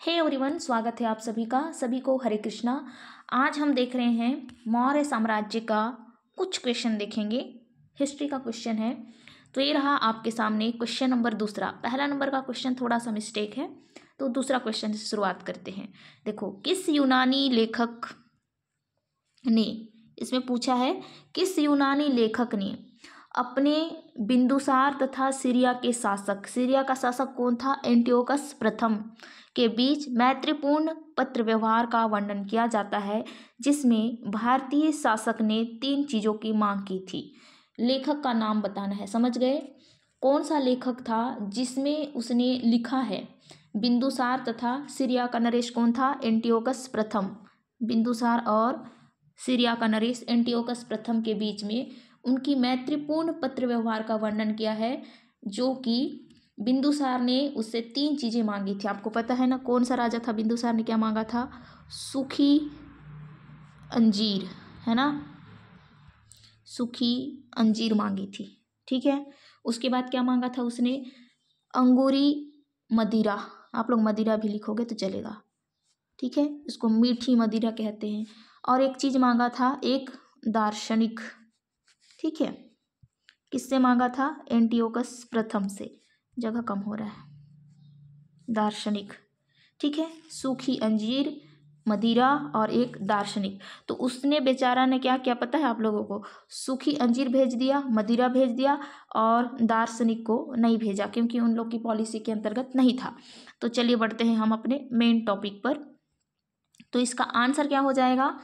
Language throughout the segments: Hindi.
हे एवरीवन, स्वागत है आप सभी का। सभी को हरे कृष्णा। आज हम देख रहे हैं मौर्य साम्राज्य का कुछ क्वेश्चन देखेंगे। हिस्ट्री का क्वेश्चन है। तो ये रहा आपके सामने क्वेश्चन नंबर दूसरा। पहला नंबर का क्वेश्चन थोड़ा सा मिस्टेक है, तो दूसरा क्वेश्चन से शुरुआत करते हैं। देखो, किस यूनानी लेखक ने, इसमें पूछा है किस यूनानी लेखक ने अपने बिंदुसार तथा सीरिया के शासक, सीरिया का शासक कौन था, एंटियोकस प्रथम के बीच मैत्रीपूर्ण पत्र व्यवहार का वर्णन किया जाता है, जिसमें भारतीय शासक ने 3 चीज़ों की मांग की थी। लेखक का नाम बताना है, समझ गए। कौन सा लेखक था जिसमें उसने लिखा है बिंदुसार तथा सीरिया का नरेश कौन था, एंटियोकस प्रथम। बिंदुसार और सीरिया का नरेश एंटियोकस प्रथम के बीच में उनकी मैत्रीपूर्ण पत्र व्यवहार का वर्णन किया है, जो कि बिंदुसार ने उससे 3 चीज़ें मांगी थी। आपको पता है ना कौन सा राजा था, बिंदुसार ने क्या मांगा था, सूखी अंजीर, है ना, सूखी अंजीर मांगी थी। ठीक है। उसके बाद क्या मांगा था उसने, अंगूरी मदिरा। आप लोग मदिरा भी लिखोगे तो चलेगा, ठीक है, इसको मीठी मदिरा कहते हैं। और एक चीज़ मांगा था, एक दार्शनिक। ठीक है, किससे मांगा था, एंटियोकस प्रथम से। जगह कम हो रहा है, दार्शनिक। ठीक है, सूखी अंजीर, मदिरा और एक दार्शनिक। तो उसने बेचारा ने क्या क्या पता है आप लोगों को, सूखी अंजीर भेज दिया, मदिरा भेज दिया और दार्शनिक को नहीं भेजा, क्योंकि उन लोग की पॉलिसी के अंतर्गत नहीं था। तो चलिए बढ़ते हैं हम अपने मेन टॉपिक पर। तो इसका आंसर क्या हो जाएगा,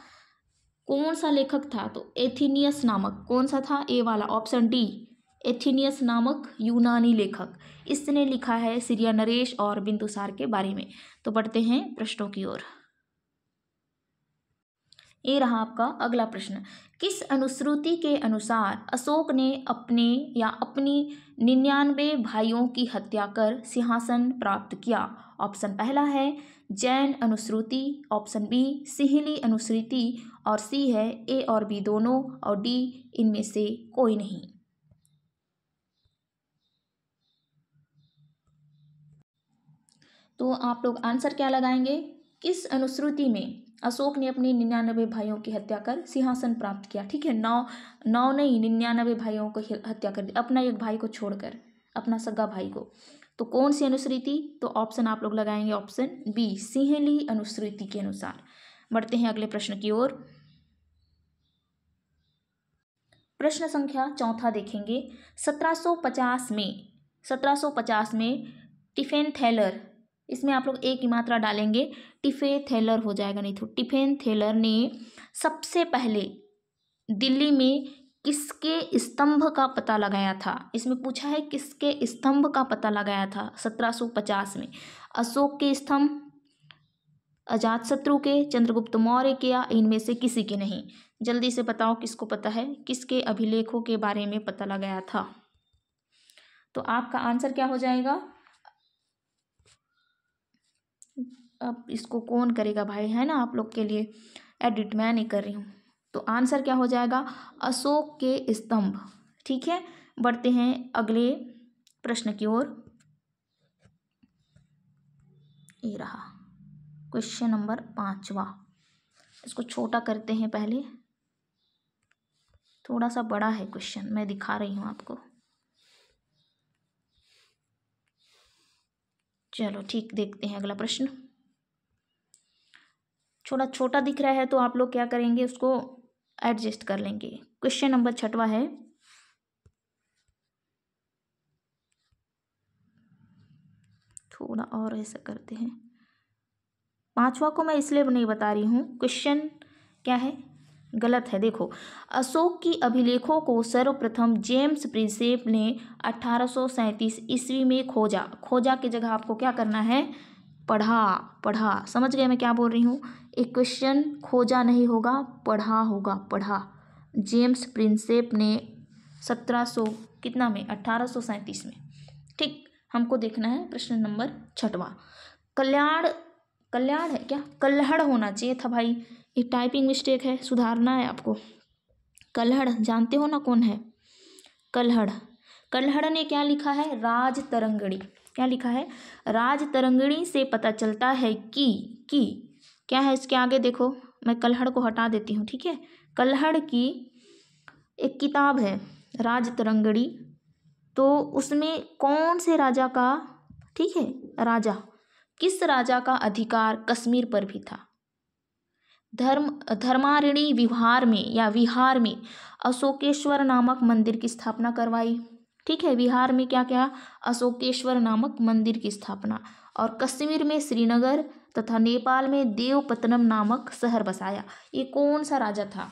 कौन सा लेखक था, तो एथिनियस नामक, कौन सा था, ए वाला, ऑप्शन डी, एथिनियस नामक यूनानी लेखक। इसने लिखा है सीरिया नरेश और बिंदुसार के बारे में। तो बढ़ते हैं प्रश्नों की ओर। ये रहा आपका अगला प्रश्न। किस अनुश्रुति के अनुसार अशोक ने अपने या अपनी 99 भाइयों की हत्या कर सिंहासन प्राप्त किया। ऑप्शन पहला है जैन अनुश्रुति, ऑप्शन बी सिंहली अनुश्रुति और सी है ए और बी दोनों और डी इनमें से कोई नहीं। तो आप लोग आंसर क्या लगाएंगे, किस अनुश्रुति में अशोक ने अपने 99 भाइयों की हत्या कर सिंहासन प्राप्त किया। ठीक है, 9 नहीं 99 भाइयों को हत्या कर दी, अपना एक भाई को छोड़कर, अपना सगा भाई को। तो कौन सी अनुश्रुति, तो ऑप्शन आप लोग लगाएंगे ऑप्शन बी, सिंहली अनुश्रुति के अनुसार। बढ़ते हैं अगले प्रश्न की ओर। प्रश्न संख्या 4 देखेंगे। 1750 में टिफेन थैलर, इसमें आप लोग एक ही मात्रा डालेंगे, टिफे थैलर हो जाएगा, नहीं तो टिफेन थैलर ने सबसे पहले दिल्ली में किसके स्तंभ का पता लगाया था। इसमें पूछा है किसके स्तंभ का पता लगाया था 1750 में। अशोक के स्तंभ, अजातशत्रु के, चंद्रगुप्त मौर्य के, या इनमें से किसी के नहीं। जल्दी से बताओ किसको पता है, किसके अभिलेखों के बारे में पता लगाया था। तो आपका आंसर क्या हो जाएगा, अब इसको कौन करेगा भाई, है ना, आप लोग के लिए एडिट मैं नहीं कर रही हूँ। तो आंसर क्या हो जाएगा, अशोक के स्तंभ। ठीक है, बढ़ते हैं अगले प्रश्न की ओर। ये रहा क्वेश्चन नंबर 5वां। इसको छोटा करते हैं पहले, थोड़ा सा बड़ा है क्वेश्चन, मैं दिखा रही हूँ आपको। चलो ठीक, देखते हैं अगला प्रश्न। थोड़ा छोटा दिख रहा है तो आप लोग क्या करेंगे, उसको एडजस्ट कर लेंगे। क्वेश्चन नंबर 6वां है। थोड़ा और ऐसा करते हैं, 5वां को मैं इसलिए नहीं बता रही हूँ, क्वेश्चन क्या है, गलत है। देखो, अशोक की अभिलेखों को सर्वप्रथम जेम्स प्रिंसेप ने 1837 ईस्वी में खोजा की जगह आपको क्या करना है, पढ़ा। समझ गए मैं क्या बोल रही हूँ, एक क्वेश्चन खोजा नहीं होगा, पढ़ा होगा, पढ़ा। जेम्स प्रिंसेप ने 1700 कितना में, 1837 में। ठीक, हमको देखना है प्रश्न नंबर 6वां। कल्याण है क्या, कल्हड़ होना चाहिए था भाई, ये टाइपिंग मिस्टेक है, सुधारना है आपको। कल्हड़ जानते हो ना कौन है, कल्हड़ ने क्या लिखा है, राज तरंगिणी। क्या लिखा है, राजतरंगिणी से पता चलता है कि क्या है इसके आगे देखो, मैं कल्हड़ को हटा देती हूँ, ठीक है। कल्हड़ की एक किताब है राजतरंगिणी, तो उसमें कौन से राजा का, ठीक है, राजा, किस राजा का अधिकार कश्मीर पर भी था। धर्मारिणी विहार में अशोकेश्वर नामक मंदिर की स्थापना करवाई, ठीक है। बिहार में क्या क्या, अशोकेश्वर नामक मंदिर की स्थापना, और कश्मीर में श्रीनगर तथा नेपाल में देवपतनम नामक शहर बसाया। ये कौन सा राजा था।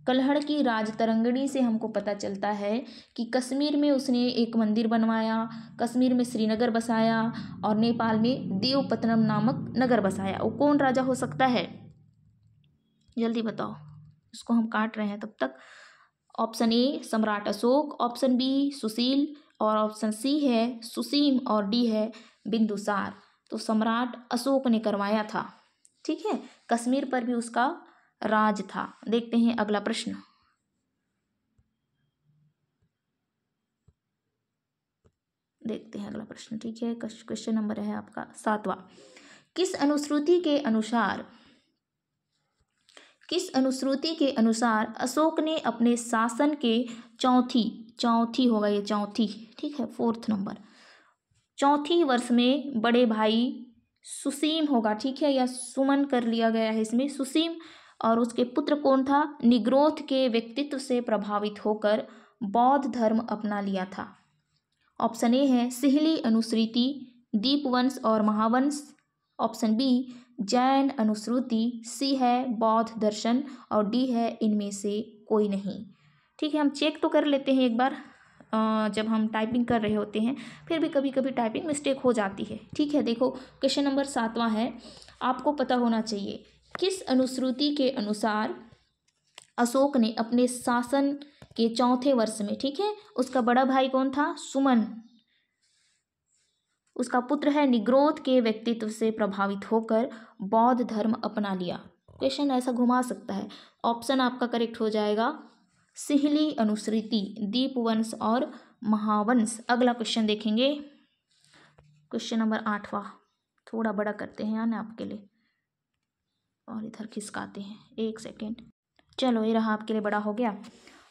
कल्हड़ की राजतरंगिणी से हमको पता चलता है कि कश्मीर में उसने एक मंदिर बनवाया, कश्मीर में श्रीनगर बसाया और नेपाल में देवपतनम नामक नगर बसाया। वो कौन राजा हो सकता है, जल्दी बताओ, इसको हम काट रहे हैं तब तक। ऑप्शन ए सम्राट अशोक, ऑप्शन बी सुशील, और ऑप्शन सी है सुसीम, और डी है बिंदुसार। तो सम्राट अशोक ने करवाया था, ठीक है। कश्मीर पर भी उसका राज था। देखते हैं अगला प्रश्न। देखते हैं अगला प्रश्न, ठीक है। क्वेश्चन नंबर है आपका 7वां। किस अनुश्रुति के अनुसार अशोक ने अपने शासन के चौथी होगा ये, चौथी, ठीक है, 4th नंबर, चौथी वर्ष में बड़े भाई सुसीम होगा, ठीक है, या सुमन कर लिया गया है इसमें, सुसीम, और उसके पुत्र कौन था, निग्रोध के व्यक्तित्व से प्रभावित होकर बौद्ध धर्म अपना लिया था। ऑप्शन ए है सिहली अनुश्रुति, दीपवंश और महावंश, ऑप्शन बी जैन अनुश्रुति, सी है बौद्ध दर्शन, और डी है इनमें से कोई नहीं। ठीक है, हम चेक तो कर लेते हैं एक बार जब हम टाइपिंग कर रहे होते हैं, फिर भी कभी कभी टाइपिंग मिस्टेक हो जाती है। ठीक है, देखो क्वेश्चन नंबर 7वां है, आपको पता होना चाहिए किस अनुश्रुति के अनुसार अशोक ने अपने शासन के चौथे वर्ष में, ठीक है, उसका बड़ा भाई कौन था, सुमन, उसका पुत्र है निग्रोध के व्यक्तित्व से प्रभावित होकर बौद्ध धर्म अपना लिया। क्वेश्चन ऐसा घुमा सकता है, ऑप्शन आपका करेक्ट हो जाएगा सिहली अनुश्रुति, दीपवंश और महावंश। अगला क्वेश्चन देखेंगे, क्वेश्चन नंबर 8वां, थोड़ा बड़ा करते हैं ना आपके लिए, और इधर खिसकाते हैं, एक सेकेंड, चलो ये रहा आपके लिए बड़ा हो गया।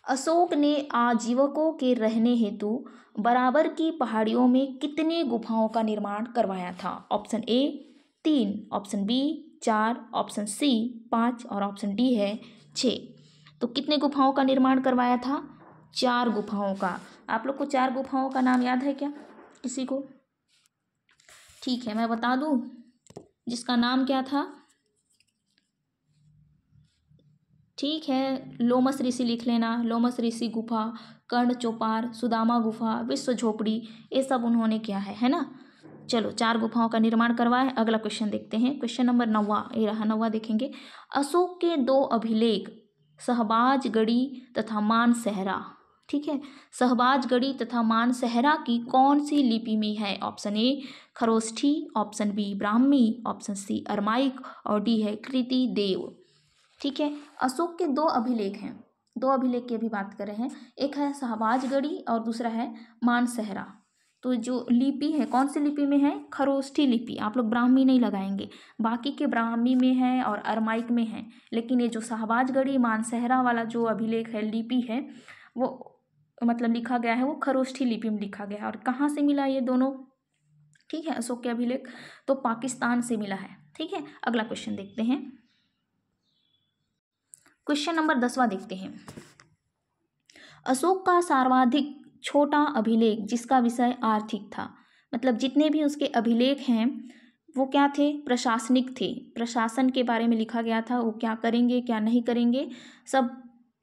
अशोक ने आजीवकों के रहने हेतु बराबर की पहाड़ियों में कितने गुफाओं का निर्माण करवाया था। Option A 3, option B 4, option C 5 और ऑप्शन डी है 6। तो कितने गुफाओं का निर्माण करवाया था, 4 गुफाओं का। आप लोग को 4 गुफाओं का नाम याद है क्या किसी को? ठीक है, मैं बता दूं जिसका नाम क्या था। ठीक है, लोमस ऋषि लिख लेना, लोमस ऋषि गुफा, कर्ण चौपार, सुदामा गुफा, विश्व झोपड़ी, ये सब उन्होंने किया है ना। चलो 4 गुफाओं का निर्माण करवाया। अगला क्वेश्चन देखते हैं, क्वेश्चन नंबर 9वां, ये रहा 9वां देखेंगे। अशोक के 2 अभिलेख शहबाजगढ़ी तथा मानसहरा, ठीक है, शहबाजगढ़ी तथा मानसहरा की कौन सी लिपि में है। Option A Kharosthi, option B Brahmi, option C Aramaic और डी है कृति देव। ठीक है, अशोक के 2 अभिलेख हैं, 2 अभिलेख की अभी बात कर रहे हैं, एक है शहबाजगढ़ी और दूसरा है मानसहरा। तो जो लिपि है कौन सी लिपि में है, खरोष्ठी लिपि। आप लोग ब्राह्मी नहीं लगाएंगे, बाकी के ब्राह्मी में है और अरमाइक में है, लेकिन ये जो शहबाजगढ़ी मानसहरा वाला जो अभिलेख है, लिपि है, वो मतलब लिखा गया है वो खरोष्ठी लिपि में लिखा गया है। और कहाँ से मिला ये दोनों, ठीक है, अशोक के अभिलेख तो पाकिस्तान से मिला है। ठीक है, अगला क्वेश्चन देखते हैं, क्वेश्चन नंबर 10वां देखते हैं। अशोक का सर्वाधिक छोटा अभिलेख जिसका विषय आर्थिक था, मतलब जितने भी उसके अभिलेख हैं वो क्या थे, प्रशासनिक थे, प्रशासन के बारे में लिखा गया था, वो क्या करेंगे क्या नहीं करेंगे सब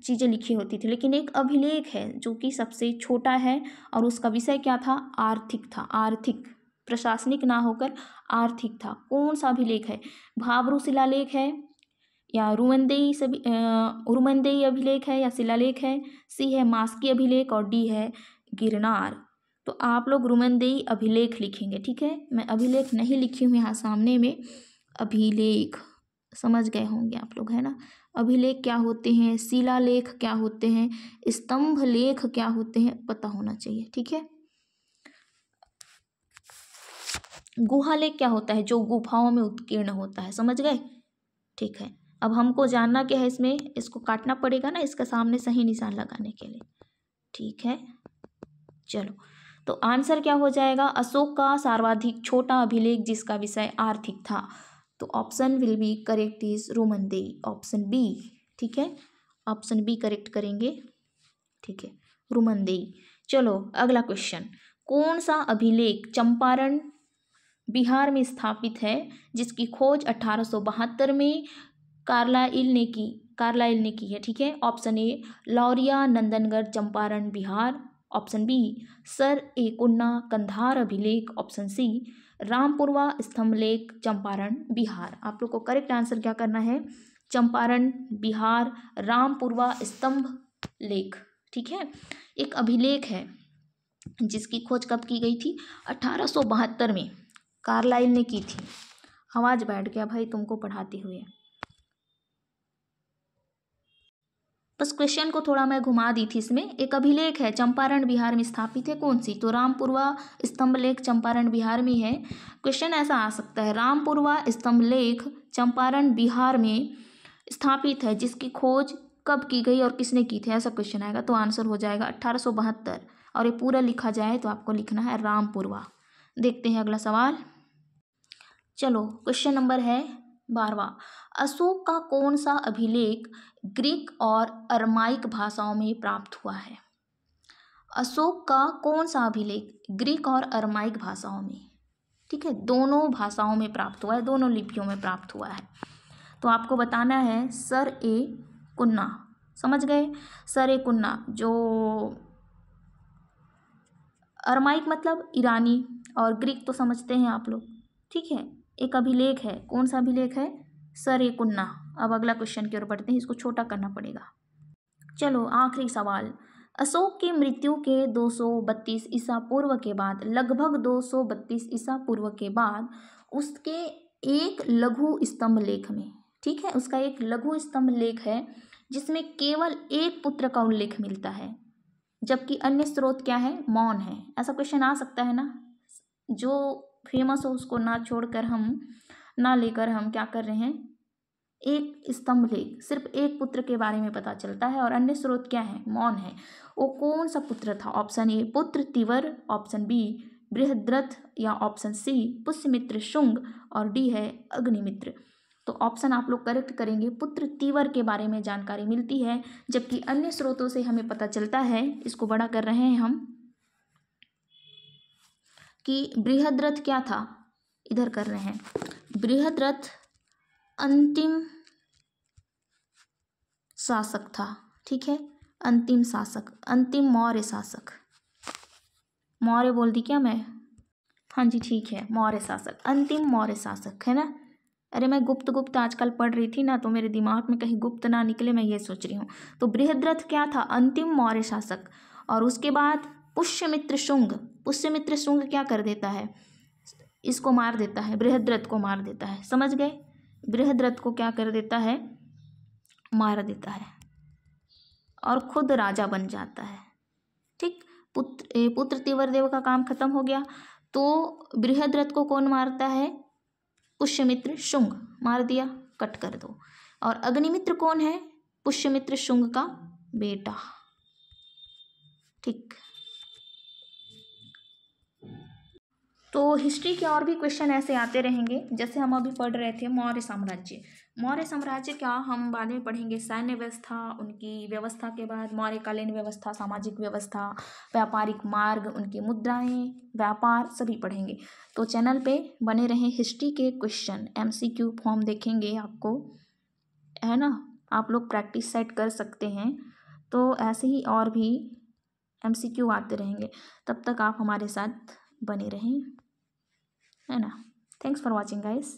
चीज़ें लिखी होती थी। लेकिन एक अभिलेख है जो कि सबसे छोटा है और उसका विषय क्या था, आर्थिक था, आर्थिक, प्रशासनिक ना होकर आर्थिक था। कौन सा अभिलेख है, भाब्रू शिलालेख है या रुमनदेई अभिलेख है या शिलालेख है, सी है मास्की अभिलेख और डी है गिरनार। तो आप लोग रुमनदेई अभिलेख लिखेंगे। ठीक है, मैं अभिलेख नहीं लिखी हूँ यहाँ सामने में, अभिलेख समझ गए होंगे आप लोग, है ना। अभिलेख क्या होते हैं, शिलालेख क्या होते हैं, स्तंभ लेख क्या होते हैं, पता होना चाहिए। ठीक है, गुहा लेख क्या होता है? जो गुफाओं में उत्कीर्ण होता है, समझ गए? ठीक है, अब हमको जानना क्या है इसमें, इसको काटना पड़ेगा ना इसका सामने सही निशान लगाने के लिए। ठीक है, चलो तो आंसर क्या हो जाएगा? अशोक का सर्वाधिक छोटा अभिलेख जिसका विषय आर्थिक था। तो option will be correct is Rummindei, option b. ठीक है, ऑप्शन बी करेक्ट करेंगे। ठीक है, रोमनदेई। चलो अगला क्वेश्चन, कौन सा अभिलेख चंपारण बिहार में स्थापित है जिसकी खोज 1872 में कार्लाइल ने की है? ठीक है, option a Lauriya Nandangarh Champaran Bihar, option b सर ए कुन्ना कंधार अभिलेख, ऑप्शन सी रामपुरवा स्तंभलेख चंपारण बिहार। आप लोग को करेक्ट आंसर क्या करना है? चंपारण बिहार रामपुरवा स्तंभ लेख। ठीक है, एक अभिलेख है जिसकी खोज कब की गई थी? 1872 में कार्लाइल ने की थी। आवाज बैठ गया भाई तुमको पढ़ाते हुए। बस क्वेश्चन को थोड़ा मैं घुमा दी थी। इसमें एक अभिलेख है चंपारण बिहार में स्थापित है, कौन सी? तो रामपुरवा स्तंभलेख चंपारण बिहार में है। क्वेश्चन ऐसा आ सकता है, रामपुरवा स्तंभलेख चंपारण बिहार में स्थापित है जिसकी खोज कब की गई और किसने की थी, ऐसा क्वेश्चन आएगा। तो आंसर हो जाएगा 1872, और ये पूरा लिखा जाए तो आपको लिखना है रामपुरवा। देखते हैं अगला सवाल। चलो क्वेश्चन नंबर है 12वां, अशोक का कौन सा अभिलेख ग्रीक और अरमाइक भाषाओं में प्राप्त हुआ है? अशोक का कौन सा अभिलेख ग्रीक और अरमाइक भाषाओं में, ठीक है, दोनों भाषाओं में प्राप्त हुआ है, दोनों लिपियों में प्राप्त हुआ है। तो आपको बताना है सर ए कुन्ना, समझ गए? सर ए कुन्ना, जो अरमाइक मतलब ईरानी और ग्रीक तो समझते हैं आप लोग। ठीक है, एक अभिलेख है, कौन सा अभिलेख है? सर ए कुन्ना। अब अगला क्वेश्चन की ओर बढ़ते हैं, इसको छोटा करना पड़ेगा। चलो आखिरी सवाल, अशोक की मृत्यु के 232 ईसा पूर्व के बाद, लगभग 232 ईसा पूर्व के बाद उसके एक लघु स्तंभ लेख में, ठीक है, उसका एक लघु स्तंभ लेख है जिसमें केवल एक पुत्र का उल्लेख मिलता है, जबकि अन्य स्रोत क्या है? मौन है। ऐसा क्वेश्चन आ सकता है ना, जो फेमस हो उसको ना छोड़कर हम ना लेकर हम क्या कर रहे हैं, एक स्तंभ लेख, सिर्फ एक पुत्र के बारे में पता चलता है और अन्य स्रोत क्या है? मौन है। वो कौन सा पुत्र था? ऑप्शन ए पुत्र तिवर, ऑप्शन बी बृहद्रथ, या ऑप्शन सी पुष्यमित्र शुंग, और डी है अग्निमित्र। तो ऑप्शन आप लोग करेक्ट करेंगे, पुत्र तिवर के बारे में जानकारी मिलती है, जबकि अन्य स्रोतों से हमें पता चलता है, इसको बड़ा कर रहे हैं हम, कि बृहद्रथ क्या था, इधर कर रहे हैं, बृहद्रथ अंतिम शासक था। ठीक है, अंतिम शासक, अंतिम मौर्य शासक, मौर्य बोल दी क्या मैं? हाँ जी ठीक है, मौर्य शासक, अंतिम मौर्य शासक है ना। अरे मैं गुप्त आजकल पढ़ रही थी ना, तो मेरे दिमाग में कहीं गुप्त ना निकले, मैं ये सोच रही हूँ। तो बृहद्रथ क्या था? अंतिम मौर्य शासक। और उसके बाद पुष्यमित्र शुंग, पुष्यमित्र शुंग क्या कर देता है? इसको मार देता है, बृहद्रथ को मार देता है, समझ गए? बृहद्रथ को क्या कर देता है? मार देता है और खुद राजा बन जाता है। ठीक, पुत्र तिवरदेव का काम खत्म हो गया। तो बृहद्रथ को कौन मारता है? पुष्यमित्र शुंग मार दिया, कट कर दो। और अग्निमित्र कौन है? पुष्यमित्र शुंग का बेटा। ठीक, तो हिस्ट्री के और भी क्वेश्चन ऐसे आते रहेंगे, जैसे हम अभी पढ़ रहे थे मौर्य साम्राज्य। मौर्य साम्राज्य क्या हम बाद में पढ़ेंगे, सैन्य व्यवस्था, उनकी व्यवस्था के बाद मौर्यकालीन व्यवस्था, सामाजिक व्यवस्था, व्यापारिक मार्ग, उनकी मुद्राएं, व्यापार, सभी पढ़ेंगे। तो चैनल पे बने रहें, हिस्ट्री के क्वेश्चन MCQ फॉर्म देखेंगे आपको, है ना, आप लोग प्रैक्टिस सेट कर सकते हैं। तो ऐसे ही और भी MCQ आते रहेंगे, तब तक आप हमारे साथ बने रहें, है ना। Thanks for watching guys.